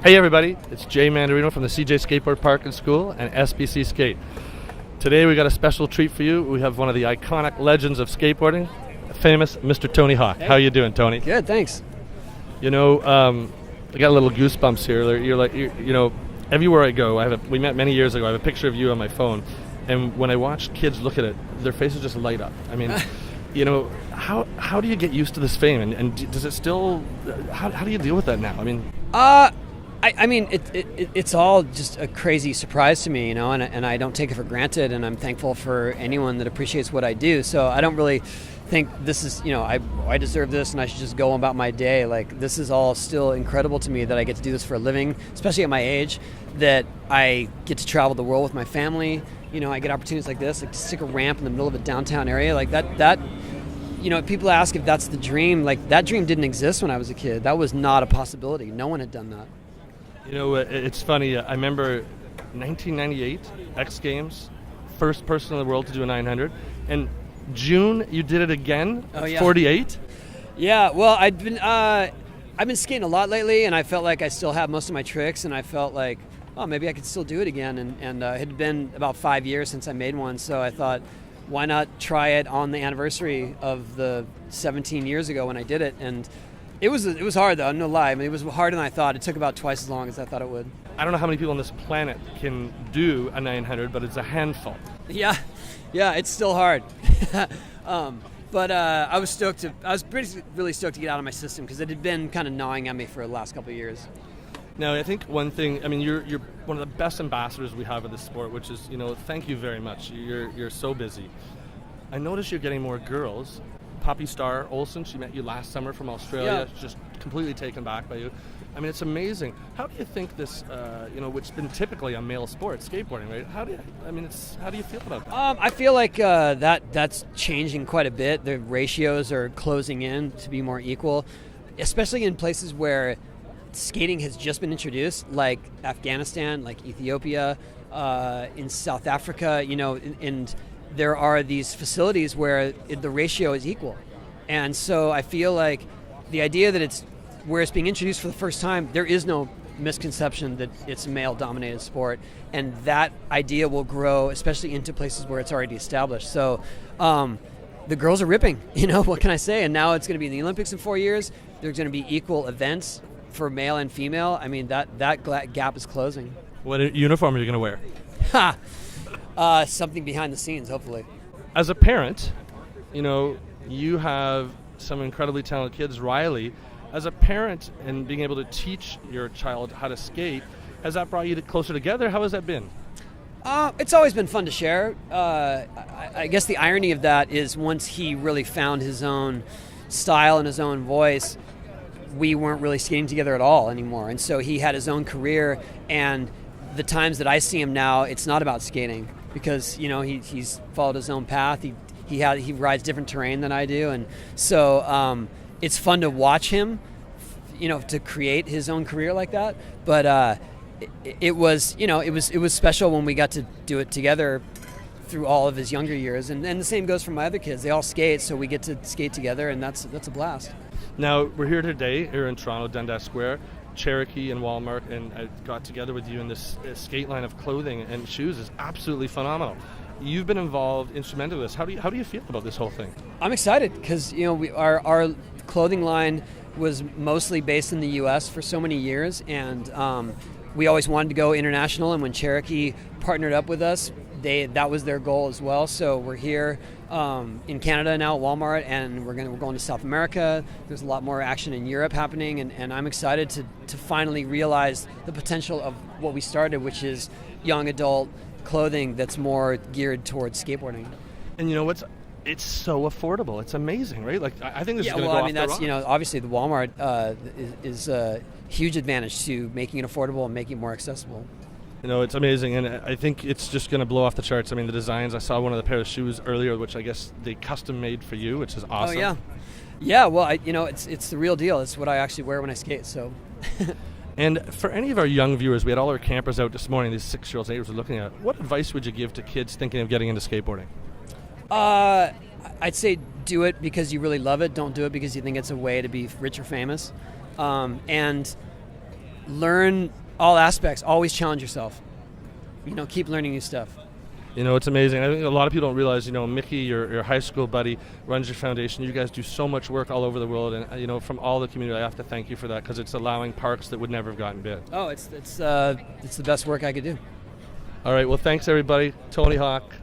Hey everybody, it's Jay Mandarino from the C.J. Skateboard Park and School and SBC Skate. Today we got a special treat for you. We have one of the iconic legends of skateboarding, famous Mr. Tony Hawk. Hey. How you doing, Tony? Good, thanks. You know, I got a little goosebumps here. You know, everywhere I go, we met many years ago. I have a picture of you on my phone, and when I watch kids look at it, their faces just light up. I mean, you know, how do you get used to this fame, and does it still? How do you deal with that now? I mean, I mean, it's all just a crazy surprise to me, you know, and I don't take it for granted, and I'm thankful for anyone that appreciates what I do. So I don't really think this is, you know, I deserve this and I should just go about my day. Like, this is all still incredible to me that I get to do this for a living, especially at my age, that I get to travel the world with my family. You know, I get opportunities like this, like to stick a ramp in the middle of a downtown area, like that. You know, people ask if that's the dream. Like, that dream didn't exist when I was a kid. That was not a possibility. No one had done that. You know, it's funny. I remember 1998 X Games, first person in the world to do a 900, and June you did it again. Oh, yeah. 48. Yeah. Well, I've been skating a lot lately, and I felt like I still have most of my tricks, and I felt like, oh, maybe I could still do it again. And it had been about 5 years since I made one, so I thought, why not try it on the anniversary of the 17 years ago when I did it? And it was hard, though, no lie. I mean, it was harder than I thought. It took about twice as long as I thought it would. I don't know how many people on this planet can do a 900, but it's a handful. Yeah, it's still hard. But I was really stoked to get out of my system because it had been kind of gnawing at me for the last couple of years. Now, I think one thing, I mean, you're one of the best ambassadors we have of this sport, which is, you know, thank you very much. You're so busy. I notice you're getting more girls. Poppy Star Olson, she met you last summer from Australia, yeah. Just completely taken back by you. I mean, it's amazing. How do you think this, you know, which has been typically a male sport, skateboarding, right? How do you feel about that? I feel like that's changing quite a bit. The ratios are closing in to be more equal, especially in places where skating has just been introduced, like Afghanistan, like Ethiopia, in South Africa, you know, and there are these facilities where the ratio is equal. And so I feel like the idea that it's being introduced for the first time, there is no misconception that it's a male-dominated sport, and that idea will grow, especially into places where it's already established. So the girls are ripping, you know, what can I say? And now it's going to be in the Olympics in 4 years. There's going to be equal events for male and female. I mean, that gap is closing. What uniform are you going to wear? Something behind the scenes, hopefully. As a parent, you know, you have some incredibly talented kids. Riley, as a parent and being able to teach your child how to skate, has that brought you closer together? How has that been? It's always been fun to share. I guess the irony of that is once he really found his own style and his own voice, we weren't really skating together at all anymore. And so he had his own career, and the times that I see him now, it's not about skating because, you know, he's followed his own path. He rides different terrain than I do, and so it's fun to watch him, you know, to create his own career like that. But it was special when we got to do it together through all of his younger years, and the same goes for my other kids. They all skate, so we get to skate together, and that's a blast. Now we're here today here in Toronto, Dundas Square. Cherokee and Walmart, and I got together with you in this skate line of clothing and shoes is absolutely phenomenal. You've been involved, instrumental in this. How do you feel about this whole thing? I'm excited because, you know, our clothing line was mostly based in the U.S. for so many years, and we always wanted to go international. And when Cherokee partnered up with us, that was their goal as well. So we're here in Canada now at Walmart, and we're going to South America. There's a lot more action in Europe happening, and I'm excited to finally realize the potential of what we started, which is young adult clothing that's more geared towards skateboarding. And you know it's so affordable. It's amazing, right? Like, I think this is going to go off the that's rocks. You know, obviously the Walmart is a huge advantage to making it affordable and making it more accessible. You know, it's amazing, and I think it's just going to blow off the charts. I mean, the designs, I saw one of the pair of shoes earlier, which I guess they custom made for you, which is awesome. Oh, yeah. Yeah, well, it's the real deal. It's what I actually wear when I skate, so. And for any of our young viewers, we had all our campers out this morning, these 6-year-olds and 8-year-olds were looking at, what advice would you give to kids thinking of getting into skateboarding? I'd say do it because you really love it. Don't do it because you think it's a way to be rich or famous. And learn all aspects. Always challenge yourself. Keep learning new stuff. It's amazing. I think a lot of people don't realize, Mickey, your high school buddy, runs your foundation. You guys do so much work all over the world, and from all the community, I have to thank you for that, because it's allowing parks that would never have gotten bid. Oh, it's the best work I could do. All right. Well, thanks everybody. Tony Hawk.